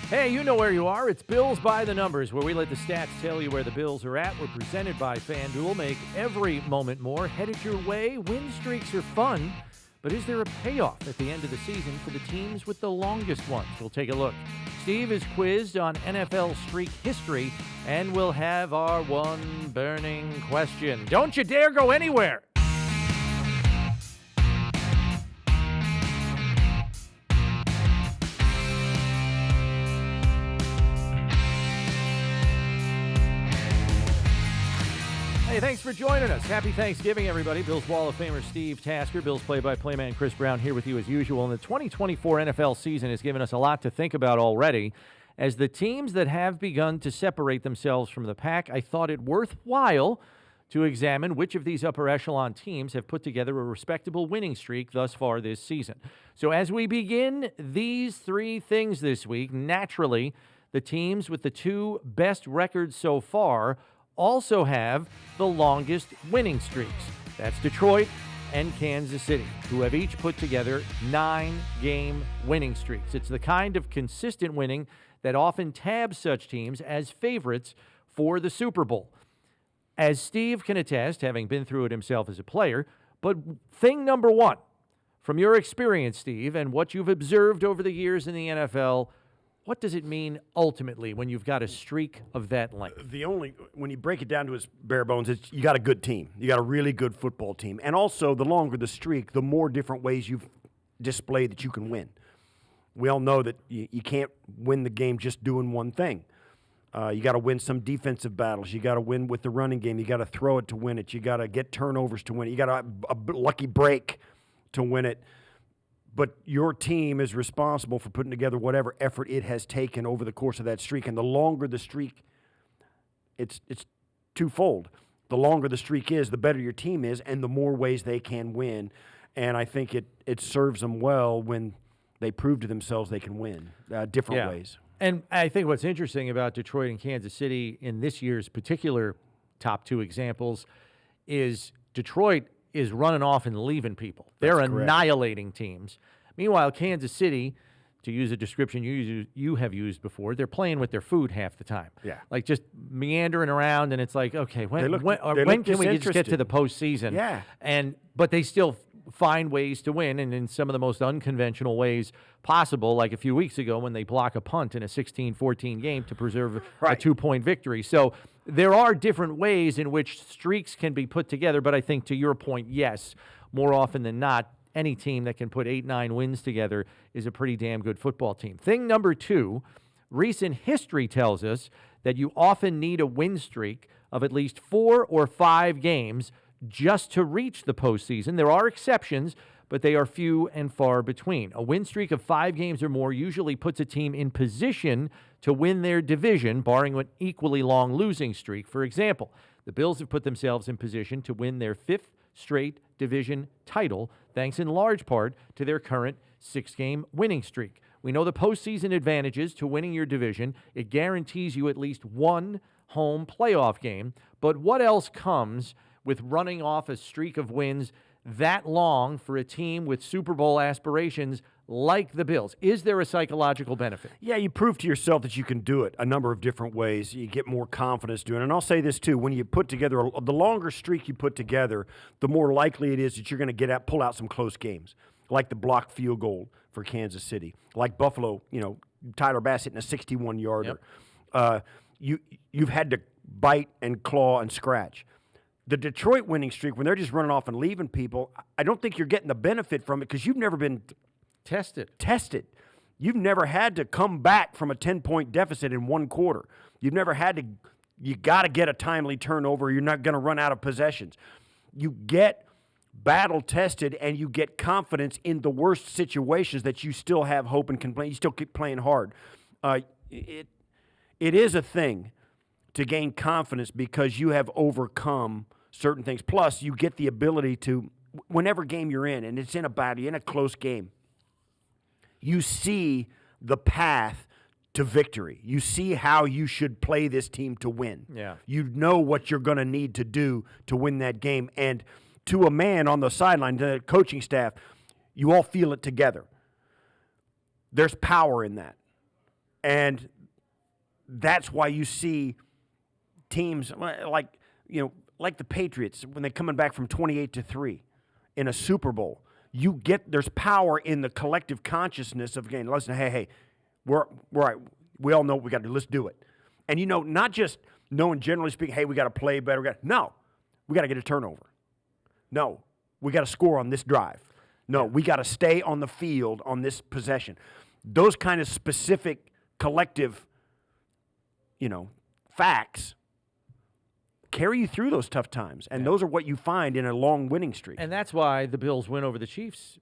Hey, you know where you are. It's Bills by the Numbers, where we let the stats tell you where the Bills are at. We're presented by FanDuel. Make every moment more. Headed your way. Win streaks are fun, but is there a payoff at the end of the season for the teams with the longest ones? We'll take a look. Steve is quizzed on NFL streak history, and we'll have our one burning question. Don't you dare go anywhere! Hey, thanks for joining us. Happy Thanksgiving, everybody. Bills Wall of Famer Steve Tasker, Bills play-by-play man Chris Brown here with you as usual. And the 2024 NFL season has given us a lot to think about already. As the teams that have begun to separate themselves from the pack, I thought it worthwhile to examine which of these upper echelon teams have put together a respectable winning streak thus far this season. So as we begin these three things this week, naturally, the teams with the two best records so far also have the longest winning streaks. That's Detroit and Kansas City, who have each put together 9-game winning streaks. It's the kind of consistent winning that often tabs such teams as favorites for the Super Bowl. As Steve can attest, having been through it himself as a player, but thing number one, from your experience, Steve, and what you've observed over the years in the NFL, what does it mean ultimately when you've got a streak of that length? When you break it down to its bare bones, it's you got a good team. You got a really good football team. And also, the longer the streak, the more different ways you've displayed that you can win. We all know that you can't win the game just doing one thing. You got to win some defensive battles. You got to win with the running game. You got to throw it to win it. You got to get turnovers to win it. You got a lucky break to win it. But your team is responsible for putting together whatever effort it has taken over the course of that streak. And the longer the streak, it's twofold. The longer the streak is, the better your team is, and the more ways they can win. And I think it serves them well when they prove to themselves they can win different ways. And I think what's interesting about Detroit and Kansas City in this year's particular top two examples is Detroit is running off and leaving people. They're annihilating teams. Meanwhile, Kansas City, to use a description you have used before, they're playing with their food half the time. Yeah. Like just meandering around, and it's like, okay, when can we just get to the postseason? Yeah. But they still find ways to win, and in some of the most unconventional ways possible, like a few weeks ago when they block a punt in a 16-14 game to preserve a 2-point victory. So there are different ways in which streaks can be put together, but I think to your point, yes, more often than not, any team that can put 8-9 wins together is a pretty damn good football team. Thing number two, recent history tells us that you often need a win streak of at least 4 or 5 games just to reach the postseason. There are exceptions, but they are few and far between. A win streak of 5 games or more usually puts a team in position to win their division, barring an equally long losing streak. For example, the Bills have put themselves in position to win their 5th straight division title, thanks in large part to their current 6-game winning streak. We know the postseason advantages to winning your division. It guarantees you at least one home playoff game. But what else comes with running off a streak of wins that long for a team with Super Bowl aspirations like the Bills? Is there a psychological benefit? Yeah, you prove to yourself that you can do it a number of different ways. You get more confidence doing it. And I'll say this, too. When you put together, the longer streak you put together, the more likely it is that you're going to pull out some close games, like the blocked field goal for Kansas City, like Buffalo, Tyler Bass hitting a 61-yarder. Yep. You've had to bite and claw and scratch. The Detroit winning streak, when they're just running off and leaving people, I don't think you're getting the benefit from it because you've never been tested. You've never had to come back from a 10-point deficit in one quarter. You've never had to – you got to get a timely turnover. You're not going to run out of possessions. You get battle-tested and you get confidence in the worst situations that you still have hope and can play. You still keep playing hard. It is a thing to gain confidence because you have overcome certain things. Plus, you get the ability to, whenever game you're in, and it's in a battle, you're in a close game, you see the path to victory. You see how you should play this team to win. Yeah. You know what you're going to need to do to win that game. And to a man on the sideline, the coaching staff, you all feel it together. There's power in that. And that's why you see teams like the Patriots when they're coming back from 28-3 in a Super Bowl. There's power in the collective consciousness of game. Listen, hey, we're right. We all know what we got to do. Let's do it. And not just knowing generally speaking, hey, we got to play better. We got to get a turnover. No, we got to score on this drive. No, we got to stay on the field on this possession. Those kind of specific collective, facts carry you through those tough times. And those are what you find in a long winning streak. And that's why the Bills' win over the Chiefs,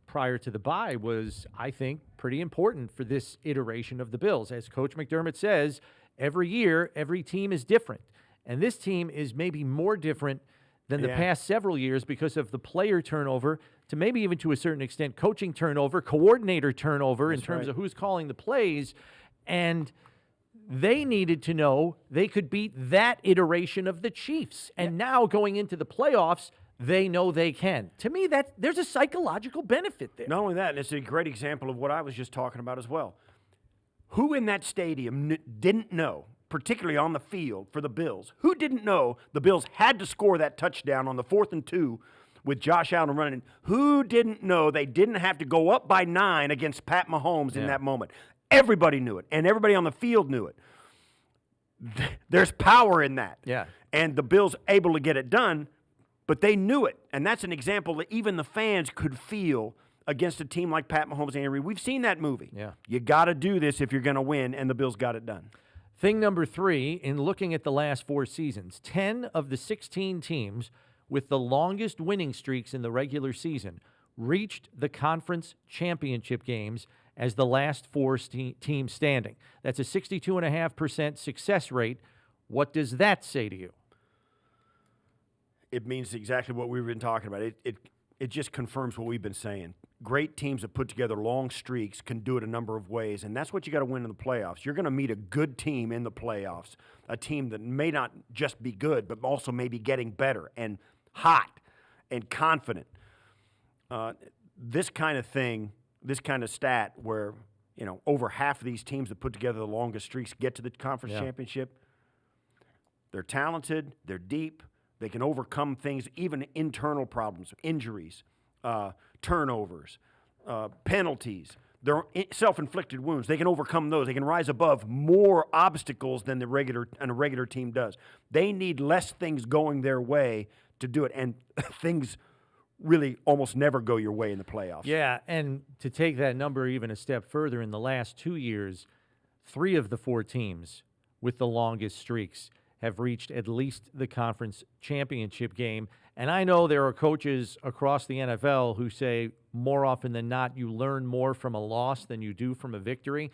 prior to the bye was, I think, pretty important for this iteration of the Bills. As Coach McDermott says, every year, every team is different. And this team is maybe more different than the past several years because of the player turnover, to maybe even to a certain extent coaching turnover, coordinator turnover in terms of who's calling the plays. And they needed to know they could beat that iteration of the Chiefs. And now going into the playoffs, they know they can. To me, there's a psychological benefit there. Not only that, and it's a great example of what I was just talking about as well. Who in that stadium didn't know, particularly on the field for the Bills, who didn't know the Bills had to score that touchdown on the 4th and 2 with Josh Allen running? Who didn't know they didn't have to go up by 9 against Pat Mahomes in that moment? Everybody knew it, and everybody on the field knew it. There's power in that. Yeah. And the Bills able to get it done, but they knew it. And that's an example that even the fans could feel against a team like Pat Mahomes and Andy Reid. We've seen that movie. Yeah. You got to do this if you're going to win, and the Bills got it done. Thing number 3, in looking at the last 4 seasons, 10 of the 16 teams with the longest winning streaks in the regular season reached the conference championship games as the last 4 teams standing. That's a 62.5% success rate. What does that say to you? It means exactly what we've been talking about. It just confirms what we've been saying. Great teams that put together long streaks can do it a number of ways, and that's what you got to win in the playoffs. You're going to meet a good team in the playoffs, a team that may not just be good, but also may be getting better and hot and confident. This kind of thing, this kind of stat where, over half of these teams that put together the longest streaks get to the conference championship, they're talented, they're deep, they can overcome things, even internal problems, injuries, turnovers, penalties. They're self-inflicted wounds. They can overcome those. They can rise above more obstacles than a regular team does. They need less things going their way to do it, and things really almost never go your way in the playoffs. Yeah, and to take that number even a step further, in the last 2 years, 3 of the 4 teams with the longest streaks have reached at least the conference championship game. And I know there are coaches across the NFL who say more often than not you learn more from a loss than you do from a victory.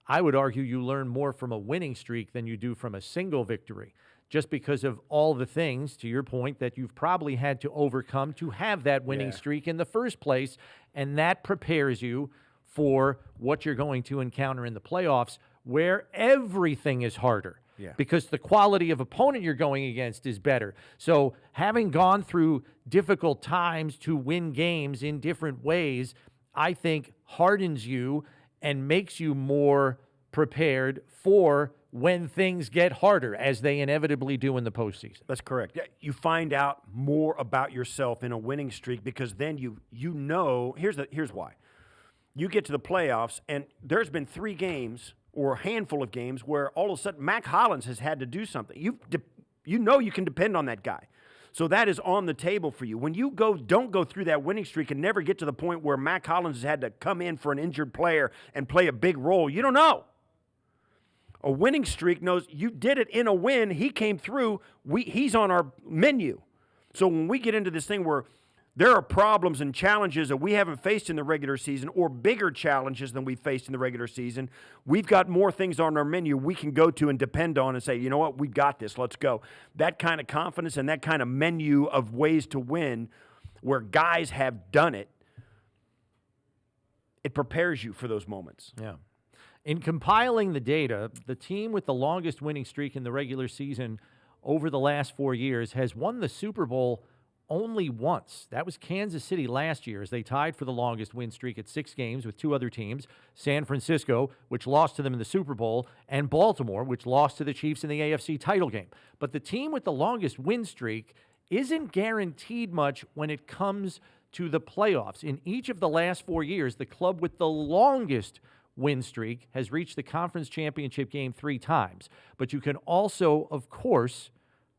I would argue you learn more from a winning streak than you do from a single victory, just because of all the things, to your point, that you've probably had to overcome to have that winning streak in the first place, and that prepares you for what you're going to encounter in the playoffs, where everything is harder. Yeah. Because the quality of opponent you're going against is better. So having gone through difficult times to win games in different ways, I think hardens you and makes you more prepared for when things get harder, as they inevitably do in the postseason. That's correct. You find out more about yourself in a winning streak, because then you know, here's why. You get to the playoffs, and there's been 3 games or a handful of games where all of a sudden Mac Hollins has had to do something. You know you can depend on that guy. So that is on the table for you. When you don't go through that winning streak and never get to the point where Mac Hollins has had to come in for an injured player and play a big role, you don't know. A winning streak knows you did it in a win. He came through. He's on our menu. So when we get into this thing where there are problems and challenges that we haven't faced in the regular season, or bigger challenges than we faced in the regular season, we've got more things on our menu we can go to and depend on and say, you know what, we got this, let's go. That kind of confidence and that kind of menu of ways to win where guys have done it, it prepares you for those moments. Yeah. In compiling the data, the team with the longest winning streak in the regular season over the last 4 years has won the Super Bowl only once. That was Kansas City last year as they tied for the longest win streak at 6 games with 2 other teams, San Francisco, which lost to them in the Super Bowl, and Baltimore, which lost to the Chiefs in the AFC title game. But the team with the longest win streak isn't guaranteed much when it comes to the playoffs. In each of the last 4 years, the club with the longest win streak has reached the conference championship game 3 times. But you can also, of course,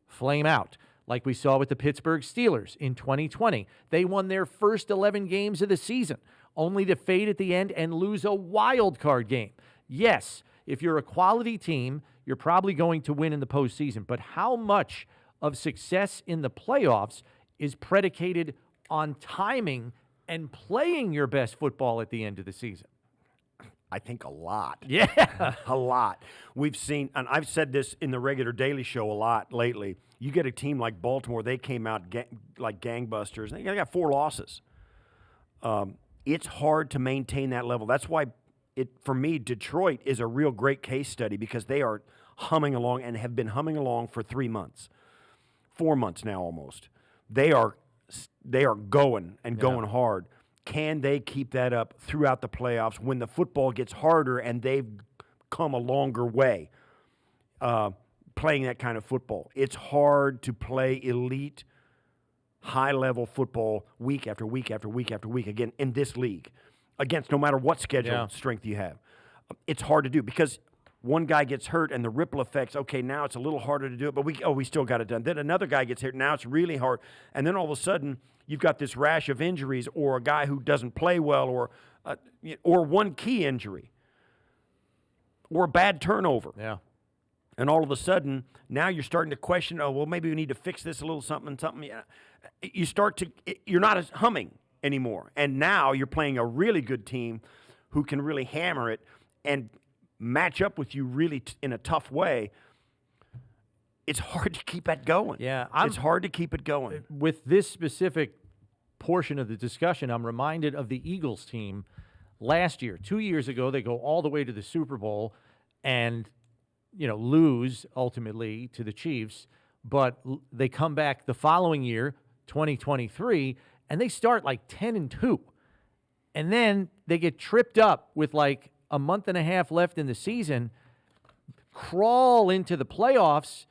flame out, like we saw with the Pittsburgh Steelers in 2020. They won their first 11 games of the season, only to fade at the end and lose a wild card game. Yes, if you're a quality team, you're probably going to win in the postseason. But how much of success in the playoffs is predicated on timing and playing your best football at the end of the season? I think a lot. Yeah. A lot. We've seen, and I've said this in the regular Daily Show a lot lately, you get a team like Baltimore, they came out like gangbusters. They got 4 losses. It's hard to maintain that level. That's why, for me, Detroit is a real great case study because they are humming along and have been humming along for 3 months. 4 months now almost. They are going and going hard. Can they keep that up throughout the playoffs when the football gets harder and they've come a longer way playing that kind of football? It's hard to play elite, high-level football week after week after week after week, again, in this league, against no matter what schedule strength you have. It's hard to do because one guy gets hurt and the ripple effects, okay, now it's a little harder to do it, but we still got it done. Then another guy gets hurt, now it's really hard. And then all of a sudden, you've got this rash of injuries or a guy who doesn't play well or one key injury or a bad turnover. Yeah. And all of a sudden, now you're starting to question, oh, well, maybe we need to fix this a little something. You're not as humming anymore. And now you're playing a really good team who can really hammer it and match up with you really in a tough way. It's hard to keep that going. Yeah, it's hard to keep it going. With this specific portion of the discussion, I'm reminded of the Eagles team last year. 2 years ago, they go all the way to the Super Bowl and, lose ultimately to the Chiefs. But they come back the following year, 2023, and they start like 10-2. And then they get tripped up with like a month and a half left in the season, crawl into the playoffs,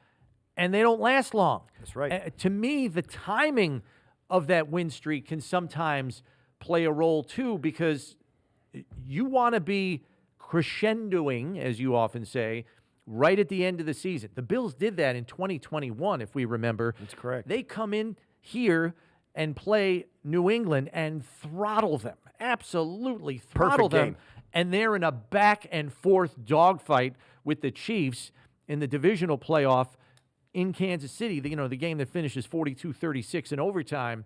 and they don't last long. That's right. To me, the timing of that win streak can sometimes play a role too, because you want to be crescendoing, as you often say, right at the end of the season. The Bills did that in 2021, if we remember. That's correct. They come in here and play New England and throttle them, absolutely throttle them. Game. And they're in a back-and-forth dogfight with the Chiefs in the divisional playoff in Kansas City, the game that finishes 42-36 in overtime.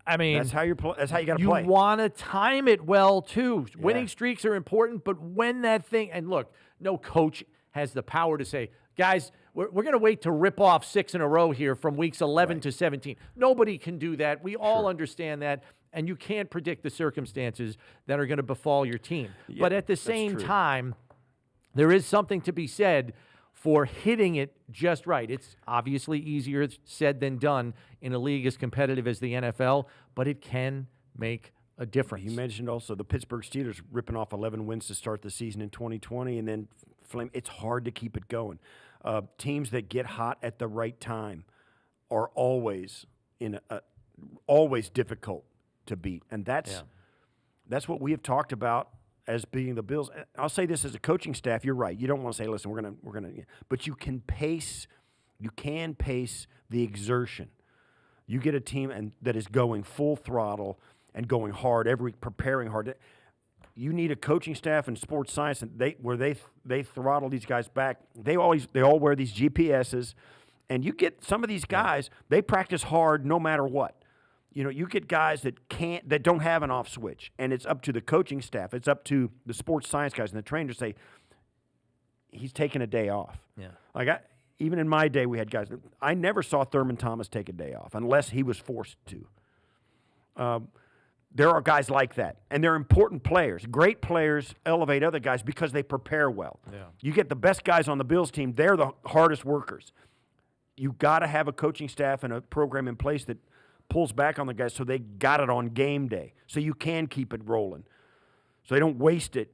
I mean, that's how you got to play. You want to time it well too. Yeah. Winning streaks are important, but when that thing, and look, no coach has the power to say, guys, we're going to wait to rip off 6 in a row here from weeks 11 to 17. Nobody can do that. We all understand that, and you can't predict the circumstances that are going to befall your team. Yeah, but at the same time, there is something to be said for hitting it just right. It's obviously easier said than done in a league as competitive as the NFL, but it can make a difference. You mentioned also the Pittsburgh Steelers ripping off 11 wins to start the season in 2020, and then it's hard to keep it going. Teams that get hot at the right time are always always difficult to beat, and that's what we have talked about as being the Bills. I'll say this as a coaching staff, you're right. You don't want to say, listen, we're gonna, but you can pace the exertion. You get a team that is going full throttle and going hard preparing hard. You need a coaching staff and sports science, and they throttle these guys back. They all wear these GPSs, and you get some of these guys. They practice hard no matter what. You get guys that don't have an off switch, and it's up to the coaching staff. It's up to the sports science guys and the trainers to say, he's taking a day off. Yeah. Even in my day, we had guys. I never saw Thurman Thomas take a day off unless he was forced to. There are guys like that, and they're important players. Great players elevate other guys because they prepare well. Yeah. You get the best guys on the Bills team, they're the hardest workers. You've got to have a coaching staff and a program in place that pulls back on the guys so they got it on game day, so you can keep it rolling, so they don't waste it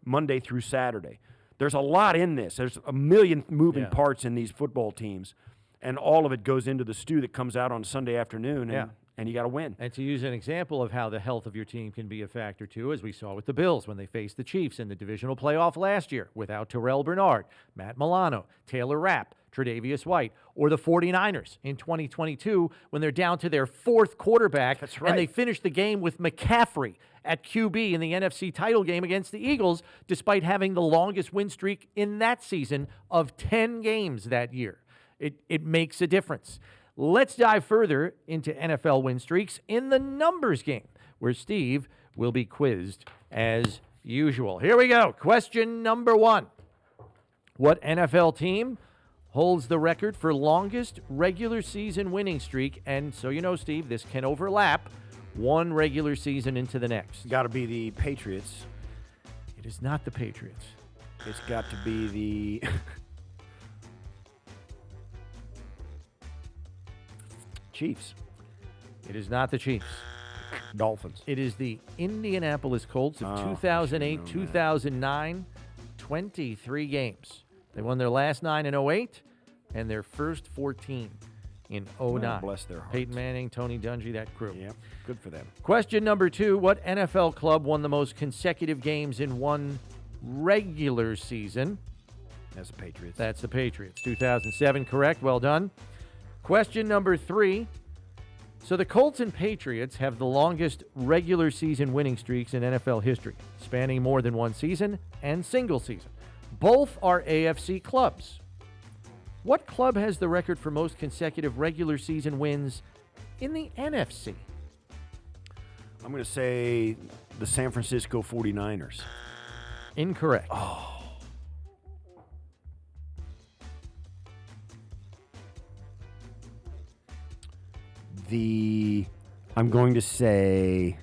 Monday through Saturday. There's a lot in this. There's a million moving parts in these football teams, and all of it goes into the stew that comes out on Sunday afternoon, and you got to win. And to use an example of how the health of your team can be a factor, too, as we saw with the Bills when they faced the Chiefs in the divisional playoff last year without Terrell Bernard, Matt Milano, Taylor Rapp, Tre'Davious White, or the 49ers in 2022 when they're down to their fourth quarterback. That's right. And they finished the game with McCaffrey at QB in the NFC title game against the Eagles, despite having the longest win streak in that season of 10 games that year. It makes a difference. Let's dive further into NFL win streaks in the numbers game, where Steve will be quizzed as usual. Here we go. Question number 1. What NFL team holds the record for longest regular season winning streak? And so you know, Steve, this can overlap one regular season into the next. Got to be the Patriots. It is not the Patriots. It's got to be the Chiefs. It is not the Chiefs. Dolphins. It is the Indianapolis Colts of 2008, 2009, 23 games. They won their last 9 in 08 and their first 14 in 09. Well, bless their hearts. Peyton Manning, Tony Dungy, that crew. Yep, good for them. Question number 2, what NFL club won the most consecutive games in one regular season? That's the Patriots. That's the Patriots. 2007, correct. Well done. Question number 3. So the Colts and Patriots have the longest regular season winning streaks in NFL history, spanning more than one season and single season. Both are AFC clubs. What club has the record for most consecutive regular season wins in the NFC? I'm going to say the San Francisco 49ers. Incorrect. I'm going to say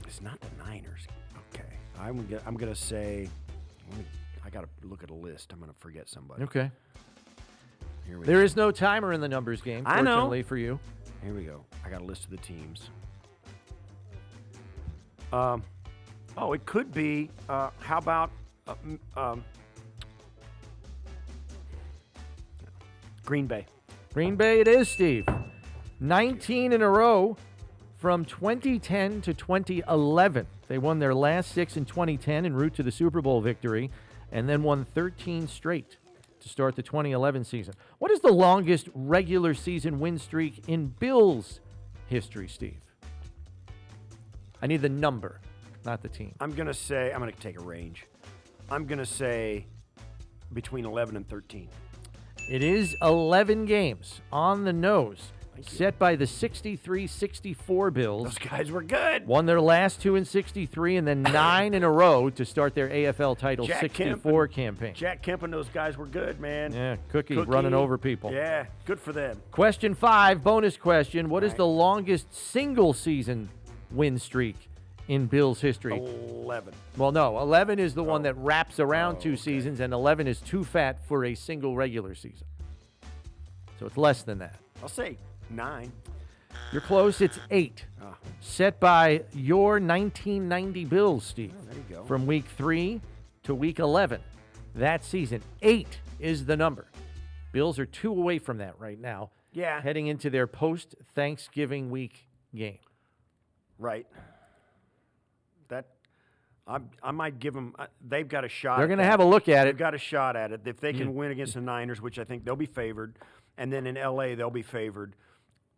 it's not the Niners. Okay, I'm going to say I got to look at a list. I'm going to forget somebody. Okay. Here we There go. is no timer in the numbers game, I know. fortunately for you. Here we go. I got a list of the teams. It could be. How about Green Bay? Green Bay it is, Steve. 19 in a row from 2010 to 2011. They won their last 6 in 2010 en route to the Super Bowl victory, and then won 13 straight to start the 2011 season. What is the longest regular season win streak in Bills history, Steve? I need the number, not the team. I'm going to take a range. I'm going to say between 11 and 13. It is 11 games on the nose, set by the 63-64 Bills. Those guys were good. Won their last 2 in 63 and then 9 in a row to start their AFL title Jack 64 campaign. Jack Kemp and those guys were good, man. Yeah, Cookie running over people. Yeah, good for them. Question 5, bonus question. What is the longest single season win streak in Bills history? 11. Well, no, 11 is the one that wraps around 2 seasons, and 11 is too fat for a single regular season. So it's less than that. I'll say 9. You're close. It's 8. Set by your 1990 Bills, Steve. There you go. From week 3 to week 11 that season. 8 is the number. Bills are 2 away from that right now. Yeah. Heading into their post-Thanksgiving week game. Right. I might give them. They've got a shot. They're going to have a look at They've it. got a shot at it if they can win against the Niners, which I think they'll be favored, and then in LA they'll be favored.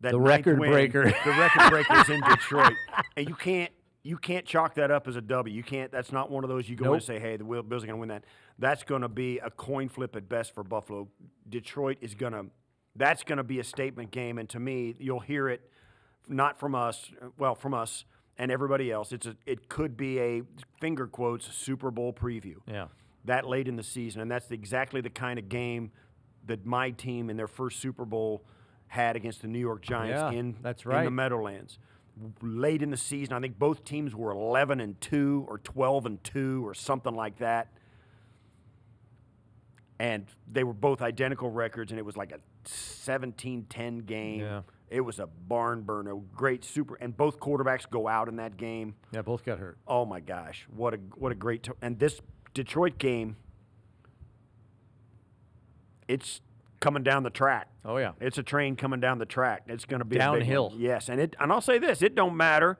That The ninth record win, breaker. The record breaker is in Detroit, and you can't chalk that up as a W. You can't. That's not one of those you go in and say, hey, the Bills are going to win that. That's going to be a coin flip at best for Buffalo. Detroit is going to. That's going to be a statement game, and to me, you'll hear it not from us. Well, from us. And everybody else, it could be a, finger quotes, Super Bowl preview. Yeah. That late in the season, and that's exactly the kind of game that my team in their first Super Bowl had against the New York Giants in the Meadowlands. Late in the season, I think both teams were 11-2 or 12-2 or something like that. And they were both identical records, and it was like a 17-10 game. Yeah. It was a barn burner, great and both quarterbacks go out in that game. Yeah, both got hurt. Oh my gosh, what a great and this Detroit game, it's coming down the track. Oh yeah, it's a train coming down the track. It's going to be downhill. A big one. Yes, and I'll say this: it don't matter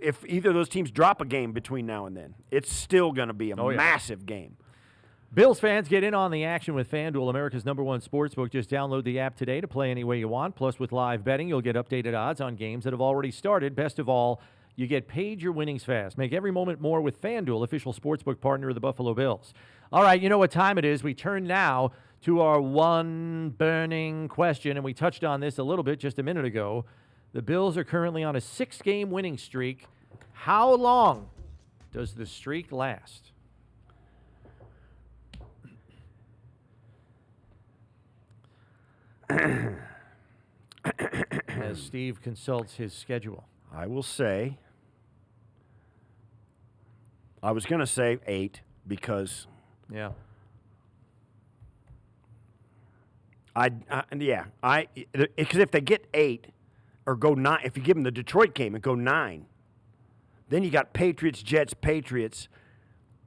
if either of those teams drop a game between now and then. It's still going to be a massive game. Bills fans, get in on the action with FanDuel, America's #1 sportsbook. Just download the app today to play any way you want. Plus, with live betting, you'll get updated odds on games that have already started. Best of all, you get paid your winnings fast. Make every moment more with FanDuel, official sportsbook partner of the Buffalo Bills. All right, you know what time it is. We turn now to our one burning question, and we touched on this a little bit just a minute ago. The Bills are currently on a 6-game winning streak. How long does the streak last? As Steve consults his schedule. I will say, I was going to say 8 because because if they get 8 or go 9, if you give them the Detroit game and go 9, then you got Patriots, Jets, Patriots.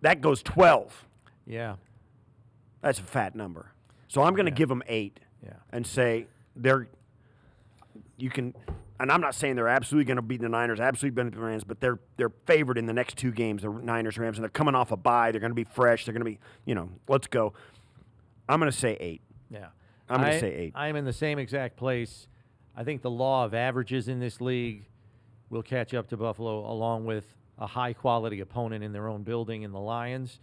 That goes 12. Yeah. That's a fat number. So I'm going to give them 8 and say you can, and I'm not saying they're absolutely going to beat the Niners, absolutely beat the Rams, but they're favored in the next 2 games, the Niners, Rams, and they're coming off a bye. They're going to be fresh. They're going to be, let's go. I'm going to say 8. Yeah. I'm going to say 8. I'm in the same exact place. I think the law of averages in this league will catch up to Buffalo, along with a high-quality opponent in their own building in the Lions.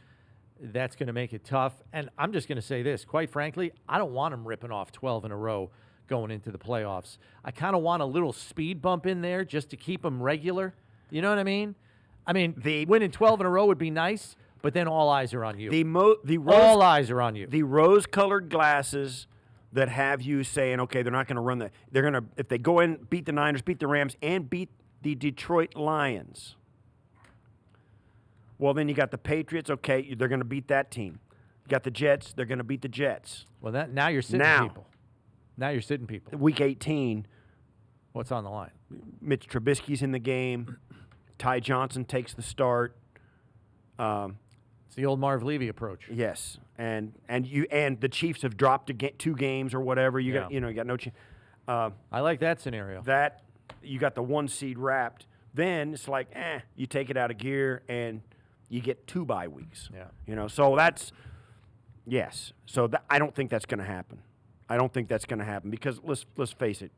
That's going to make it tough. And I'm just going to say this. Quite frankly, I don't want them ripping off 12 in a row going into the playoffs. I kind of want a little speed bump in there just to keep them regular. You know what I mean? I mean, winning 12 in a row would be nice, but then all eyes are on you. All eyes are on you. The rose-colored glasses that have you saying, okay, they're not going to run they're going to, if they go in, beat the Niners, beat the Rams, and beat the Detroit Lions. Well, then you got the Patriots. Okay, they're going to beat that team. You got the Jets. They're going to beat the Jets. Well, now you're sitting people. Now you're sitting people. Week 18. What's on the line? Mitch Trubisky's in the game. Ty Johnson takes the start. It's the old Marv Levy approach. Yes, and the Chiefs have dropped 2 games or whatever. You got no chance. I like that scenario. That you got the 1 seed wrapped. Then it's like, you take it out of gear and you get 2 bye weeks. Yeah. So that's, yes. So I don't think that's going to happen. I don't think that's going to happen because let's face it,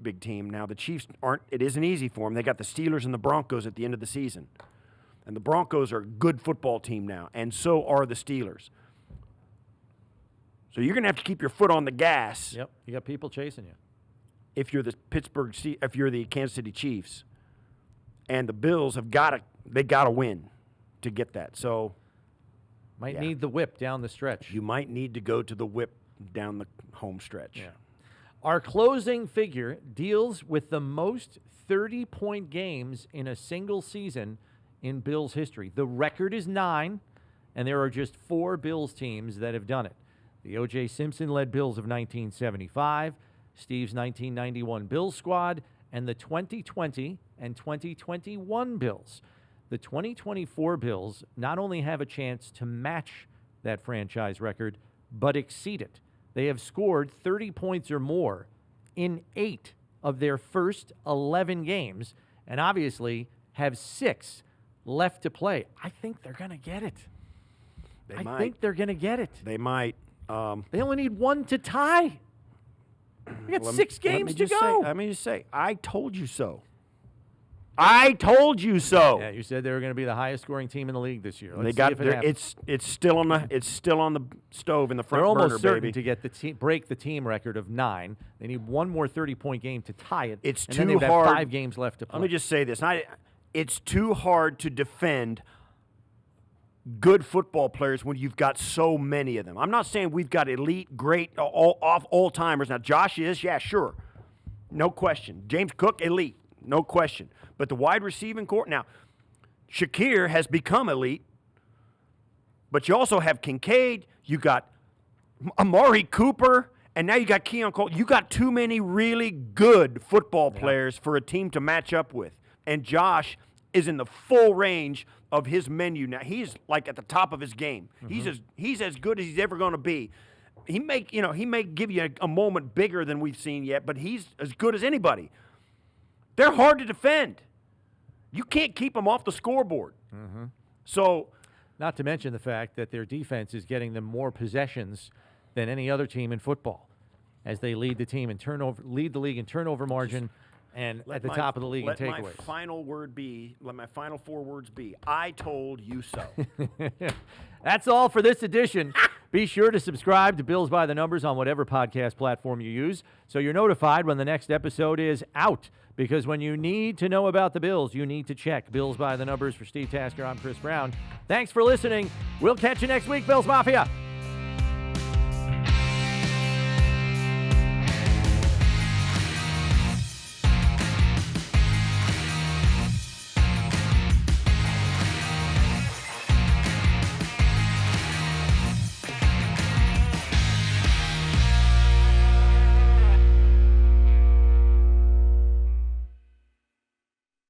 big team. Now the Chiefs it isn't easy for them. They got the Steelers and the Broncos at the end of the season. And the Broncos are a good football team now, and so are the Steelers. So you're going to have to keep your foot on the gas. Yep, you got people chasing you. If you're the Kansas City Chiefs, and the Bills they got to win to get that. So might need the whip down the stretch. You might need to go to the whip down the home stretch. Yeah. Our closing figure deals with the most 30-point games in a single season in Bills history. The record is 9, and there are just 4 Bills teams that have done it. The O.J. Simpson-led Bills of 1975, Steve's 1991 Bills squad, and the 2020 and 2021 Bills. The 2024 Bills not only have a chance to match that franchise record, but exceed it. They have scored 30 points or more in 8 of their first 11 games, and obviously have 6 left to play. I think they're going to get it. I think they're going to get it. They might. They only need 1 to tie. We got 6 games to go. Let me just say, I told you so. I told you so. Yeah, you said they were going to be the highest scoring team in the league this year. Let's see if it happens. It's still on the stove in the front burner, baby. They're almost certain to get break the team record of 9. They need 1 more 30-point game to tie it. It's and too then they've hard. got 5 games left to play. Let me just say this. It's too hard to defend good football players when you've got so many of them. I'm not saying we've got elite, great, all-timers. Now, Josh is, yeah, sure. No question. James Cook, elite. No question. But the wide receiving core, now, Shakir has become elite, but you also have Kincaid, you got Amari Cooper, And now you got Keon Cole. You got too many really good football players for a team to match up with. And Josh is in the full range of his menu now. He's like at the top of his game. He's as good as he's ever going to be. He may give you a moment bigger than we've seen yet, but he's as good as anybody. They're hard to defend. You can't keep them off the scoreboard. So, not to mention the fact that their defense is getting them more possessions than any other team in football, as they lead the league in turnover margin, and at the top of the league in takeaways. Let my final 4 words be, I told you so. That's all for this edition. Be sure to subscribe to Bills by the Numbers on whatever podcast platform you use, so you're notified when the next episode is out. Because when you need to know about the Bills, you need to check Bills by the Numbers. For Steve Tasker, I'm Chris Brown. Thanks for listening. We'll catch you next week, Bills Mafia.